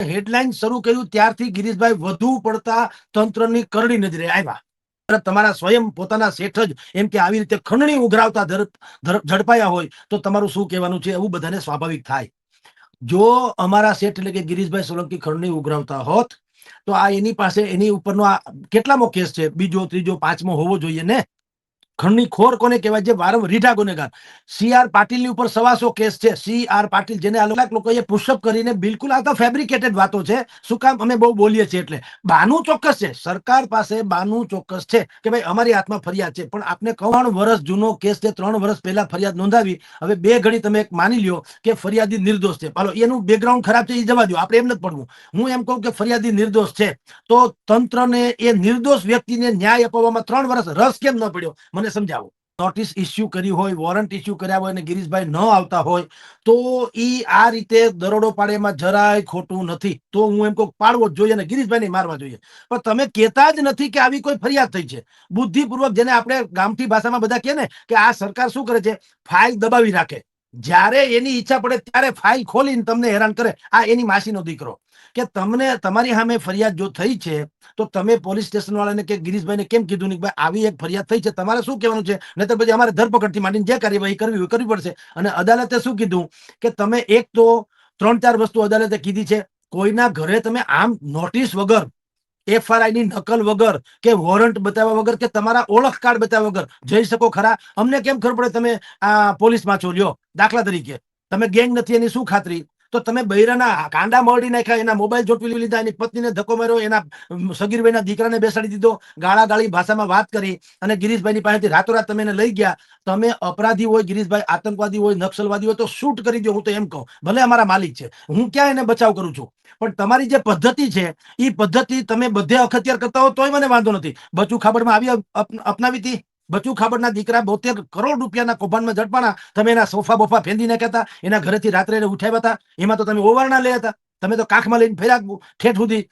Headline શરૂ કર્યું ત્યારથી ગિરીશભાઈ વધુ પડતા તંત્રની કરડી નજરે આવ્યા. તમારા સ્વયં પોતાના શેઠ જ એમ કે આવી રીતે ખંડણી ઉઘરાવતા ઝડપાયા હોય તો તમારું શું કહેવાનું છે? એવું બધાને સ્વાભાવિક થાય. જો અમારા શેઠ એટલે કે ગિરીશભાઈ સોલંકી ખંડણી ઉઘરાવતા હોત તો આ એની પાસે એની ઉપરનો આ કેટલામો કેસ છે? બીજો, ત્રીજો, પાંચમો હોવો જોઈએ ને. ખંડણી ખોર કોને કહેવાય? જે વારંવાર રીઢા ગુનેગાર. સી.આર. પાટીલની ઉપર 125 કેસ છે. સી.આર. પાટીલ, જેને અલગ લોકોએ પુશઅપ કરીને બિલકુલ આ તો ફેબ્રિકેટેડ વાતો છે. શું કામ? અમે બહુ બોલીએ છીએ એટલે. બાનું ચોક્કસ છે, સરકાર પાસે બાનું ચોક્કસ છે કે ભાઈ અમારી હાથમાં ફરિયાદ છે. પણ આપને 3 વર્ષ જૂનો કેસ છે, 3 વર્ષ પહેલા ફરિયાદ નોંધાવી. હવે 2 ઘડી તમે એક માની લ્યો કે ફરિયાદી નિર્દોષ છે. હાલો, એનું બેકગ્રાઉન્ડ ખરાબ છે એ જવા દો, આપણે એમ નથી પડવું. હું એમ કહું કે ફરિયાદી નિર્દોષ છે તો તંત્રને એ નિર્દોષ વ્યક્તિને ન્યાય અપાવવામાં 3 વર્ષ રસ કેમ ન પડ્યો? મને સમજાવો. નોટિસ ઇસ્યુ કરી હોય, વોરંટ ઇસ્યુ કર્યા હોય અને ગિરીશભાઈ ન આવતા હોય તો ઈ આ રીતે દરોડો પાડે એમાં જરાય ખોટું નથી. તો હું એમ કહું પાડવો જ જોઈએ અને ગિરીશભાઈને મારવા જોઈએ. પણ તમે કહેતા જ નથી કે આવી કોઈ ફરિયાદ થઈ છે. બુદ્ધિપૂર્વક, જેને આપણે ગામઠી ભાષામાં બધા કહે ને કે આ સરકાર શું કરે છે, ફાઇલ દબાવી રાખે. જ્યારે એની ઈચ્છા પડે ત્યારે ફાઇલ ખોલીને તમને હેરાન કરે. આ એની માસીનો દીકરો કે તમને તમારી સામે ફરિયાદ જો થઈ છે તો તમે પોલીસ સ્ટેશન વાળાને કે ગિરીશભાઈને કેમ કીધું નહીં ભાઈ આવી એક ફરિયાદ થઈ છે, તમારે શું કહેવાનું છે? નહીતર પછી અમારે ધરપકડથી માંડીને જે કાર્યવાહી કરવી કરવી પડશે. અને અદાલતે શું કીધું કે તમે એક તો 3-4 વસ્તુ અદાલતે કીધી છે. કોઈના ઘરે તમે આમ નોટિસ વગર, FRI ની નકલ વગર કે વોરંટ બતાવ્યા વગર કે તમારા ઓળખ કાર્ડ બતાવ્યા વગર જઈ શકો ખરા? અમને કેમ ખબર પડે તમે આ પોલીસમાં છો? લ્યો દાખલા તરીકે, તમે ગેંગ નથી એની શું ખાતરી? તો તમે બૈરાના કાંડા મરડી નાખ્યા, એના મોબાઈલ ચોટવી લીધા, એની પત્નીને ધક્કો માર્યો, એના સગીરભાઈના દીકરાને બેસાડી દીધો, ગાળાગાળી ભાષામાં વાત કરી અને ગિરીશભાઈની પાસેથી રાતોરાત તમે એને લઈ ગયા. તમે અપરાધી હોય, ગિરીશભાઈ આતંકવાદી હોય, નક્સલવાદી હોય તો શૂટ કરી દો. હું તો એમ કહું, ભલે અમારા માલિક છે, હું ક્યાં એને બચાવ કરું છું. પણ તમારી જે પદ્ધતિ છે એ પદ્ધતિ તમે બધે અખત્યાર કરતા હો તોય મને વાંધો નથી. બચુ ખાબડમાં આવી અપનાવી હતી. બચુ ખાબડના દીકરા 72 કરોડ રૂપિયાના કૌભાંડમાં ઝડપાણા. તમે એના સોફા બોફા ફેંદી નાખ્યા હતા, એના ઘરેથી રાત્રે ઉઠાવ્યા હતા. એમાં તો તમે ઓવારણા લઈ હતા. તમે તો કાખમાં લઈને ફેર્યા ઠેઠ સુધી.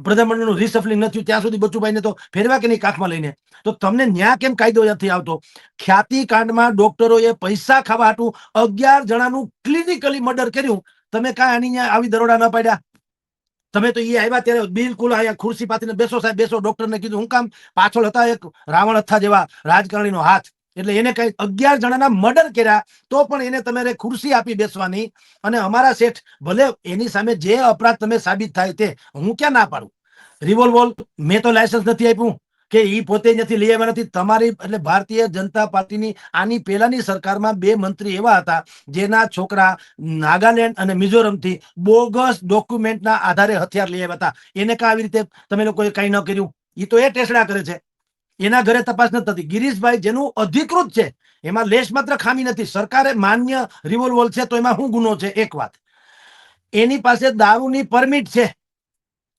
પ્રધાનમંત્રીનું રિસફલિંગ નથી ત્યાં સુધી બચુભાઈને તો ફેરવા કે નહીં કાખમાં લઈને? તો તમને ન્યા કેમ કાયદો નથી આવતો? ખ્યાતિ કાંડમાં ડોક્ટરોએ પૈસા ખાવા હાટું 11 જણાનું ક્લિનિકલી મર્ડર કર્યું. તમે કાંઈ આની આવી દરોડા ન પાડ્યા? તમે તો એ આવ્યા ત્યારે બિલકુલ અહીંયા ખુરશી પાથરીને બેસો સાહેબ બેસો. ડોક્ટરને કીધું હું કામ? પાછળ હતા એક રાવણ હથા જેવા રાજકારણીનો હાથ, એટલે એને કઈ 11 જણાના મર્ડર કર્યા તો પણ એને તમારે ખુરશી આપી બેસવાની. અને અમારા શેઠ ભલે એની સામે જે અપરાધ તમે સાબિત થાય તે, હું ક્યાં ના પાડું. રિવોલ્વર મેં તો લાયસન્સ નથી આપ્યું કે ઈ પોતે નથી લઈ આવ્યા નથી. તમારી એટલે ભારતીય જનતા પાર્ટીની આની પહેલાની સરકારમાં 2 મંત્રી એવા હતા જેના છોકરા નાગાલેન્ડ અને મિઝોરમથી બોગસ ડોક્યુમેન્ટના આધારે હથિયાર લઈ આવ્યા હતા. એને કાં આવી રીતે તમે લોકોએ કઈ ન કર્યું? એ તો એ ટેસડા કરે છે, એના ઘરે તપાસ નથી થતી. ગિરીશભાઈ જેનું અધિકૃત છે એમાં લેશ માત્ર ખામી નથી. સરકારે માન્ય રિવોલ્વર છે તો એમાં શું ગુનો છે? એક વાત, એની પાસે દારૂની પરમિટ છે.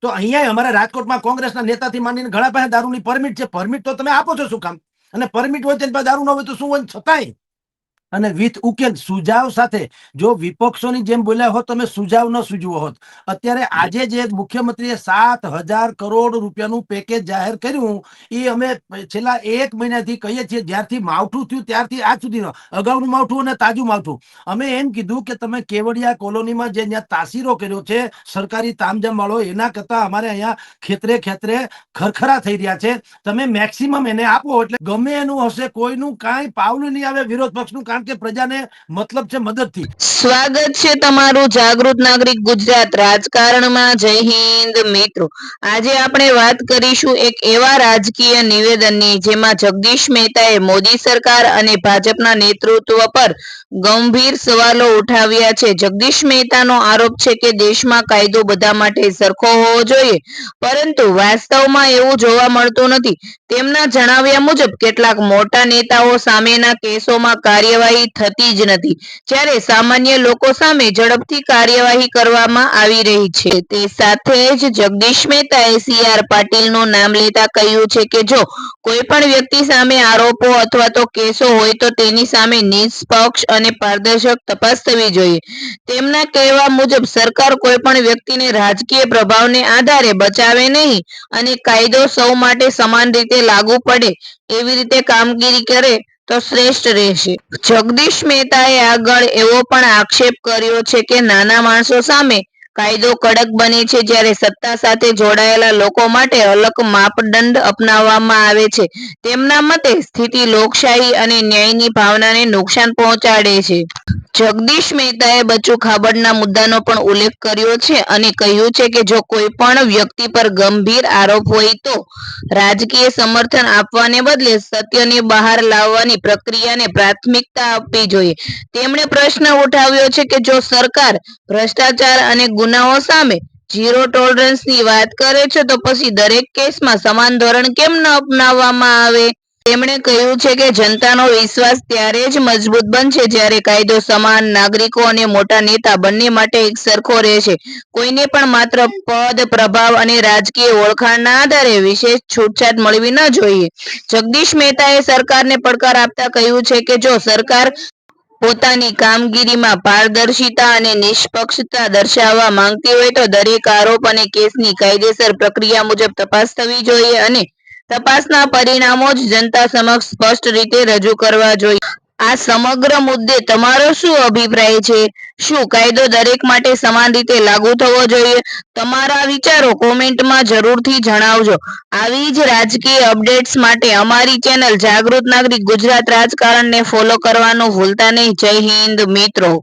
તો અહીંયા અમારા રાજકોટમાં કોંગ્રેસના નેતાથી માંડીને ઘણા પાસે દારૂની પરમિટ છે. પરમિટ તો તમે આપો છો શું કામ? અને પરમિટ હોય તેની પાસે દારૂ ન હોય તો શું હોય? છતાંય અને વિથ ઉકેલ સુજાવ સાથે. જો વિપક્ષોની જેમ બોલ્યા હોત તમે સુજાવ ન સૂજવો હોત. અત્યારે આજે જે મુખ્યમંત્રીએ 7,000 કરોડ રૂપિયાનું પેકેજ જાહેર કર્યું એ અમે છેલ્લા 1 મહિનાથી કહીએ છીએ. જ્યારથી માવઠું થયું ત્યારથી આજ સુધીનો અગાઉનું માવઠું અને તાજું માવઠું, અમે એમ કીધું કે તમે કેવડિયા કોલોનીમાં જે ત્યાં તાસીરો કર્યો છે સરકારી તામજામ વાળો, એના કરતા અમારે અહીંયા ખેતરે ખેતરે ખરખરા થઈ રહ્યા છે. તમે મેક્સિમમ એને આપો એટલે ગમે એનું હશે, કોઈનું કાંઈ પાવલું નહીં આવે વિરોધ પક્ષનું, કારણ કે પ્રજાને મતલબ છે મદદથી. સ્વાગત છે તમારું જાગૃત નાગરિક ગુજરાત રાજકારણમાં. જય હિન્દ મિત્રો. આજે આપણે વાત કરીશું એક એવા રાજકીય નિવેદનની જેમાં જગદીશ મહેતાએ મોદી સરકાર અને ભાજપના નેતૃત્વ પર ગંભીર સવાલો ઉઠાવ્યા છે. જગદીશ મહેતાનો આરોપ છે કે દેશમાં કાયદો બધા માટે સરખો હોવો જોઈએ, પરંતુ વાસ્તવમાં એવું જોવા મળતું નથી. તેમના જણાવ્યા મુજબ કેટલાક મોટા નેતાઓ સામેના કેસોમાં કાર્યવાહી થતી જ નથી, જ્યારે સામાન્ય લોકો સામે ઝડપથી કાર્યવાહી કરવામાં આવી રહી છે. તે સાથે જ જગદીશ મહેતાએ સી.આર. પાટીલનું નામ લેતા કહ્યું છે કે જો કોઈ પણ વ્યક્તિ સામે આરોપો અથવા તો કેસો હોય તો તેની સામે નિષ્પક્ષ અને પારદર્શક તપાસ થવી જોઈએ. તેમના કહેવા મુજબ સરકાર કોઈ પણ વ્યક્તિને રાજકીય પ્રભાવને આધારે બચાવે નહીં અને કાયદો સૌ માટે સમાન રીતે લાગુ પડે એવી રીતે કામગીરી કરે તો શ્રેષ્ઠ રહેશે. જગદીશ મહેતાએ આગળ એવો પણ આક્ષેપ કર્યો છે કે નાના માણસો સામે કાયદો કડક બને છે જ્યારે સત્તા સાથે જોડાયેલા લોકો માટે અલગ માપદંડ અપનાવવામાં આવે છે. તેમના મતે સ્થિતિ લોકશાહી અને ન્યાયની ભાવનાને નુકસાન પહોંચાડે છે. જગદીશ મહેતાએ બચુ ખાબડના મુદ્દાનો પણ ઉલ્લેખ કર્યો છે અને કહ્યું છે કે જો કોઈ પણ વ્યક્તિ પર ગંભીર આરોપ હોય તો રાજકીય સમર્થન આપવાને બદલે સત્યને બહાર લાવવાની પ્રક્રિયાને પ્રાથમિકતા આપવી જોઈએ. તેમણે પ્રશ્ન ઉઠાવ્યો છે કે જો સરકાર ભ્રષ્ટાચાર અને ગુનાઓ સામે ઝીરો ટોલરન્સની વાત કરે છે તો પછી દરેક કેસમાં સમાન ધોરણ કેમ ન અપનાવવામાં આવે? તેમણે કહ્યું છે કે જનતાનો વિશ્વાસ ત્યારે જ મજબૂત બનશે જ્યારે કાયદો સમાન નાગરિકો અને મોટા નેતા બંને માટે એક સરખો રહેશે. કોઈને પણ માત્ર પદ, પ્રભાવ અને રાજકીય ઓળખાણના આધારે વિશેષ છૂટછાટ મળવી ન જોઈએ. જગદીશ મહેતાએ સરકારને પડકાર આપતા કહ્યું છે કે જો સરકાર પોતાની કામગીરીમાં પારદર્શિતા અને નિષ્પક્ષતા દર્શાવવા માંગતી હોય તો દરેક આરોપ અને કેસની કાયદેસર પ્રક્રિયા મુજબ તપાસ થવી જોઈએ અને તપાસના પરિણામો જ જનતા સમક્ષ સ્પષ્ટ રીતે રજૂ કરવા જોઈએ. આ સમગ્ર મુદ્દે તમારો શું અભિપ્રાય છે? શું કાયદો દરેક માટે સમાન રીતે લાગુ થવો જોઈએ? તમારા વિચારો કોમેન્ટમાં જરૂરથી જણાવજો. આવી જ રાજકીય અપડેટ્સ માટે અમારી ચેનલ જાગૃત નાગરિક ગુજરાત રાજકારણને ફોલો કરવાનું ભૂલતા નહીં. જય હિન્દ મિત્રો.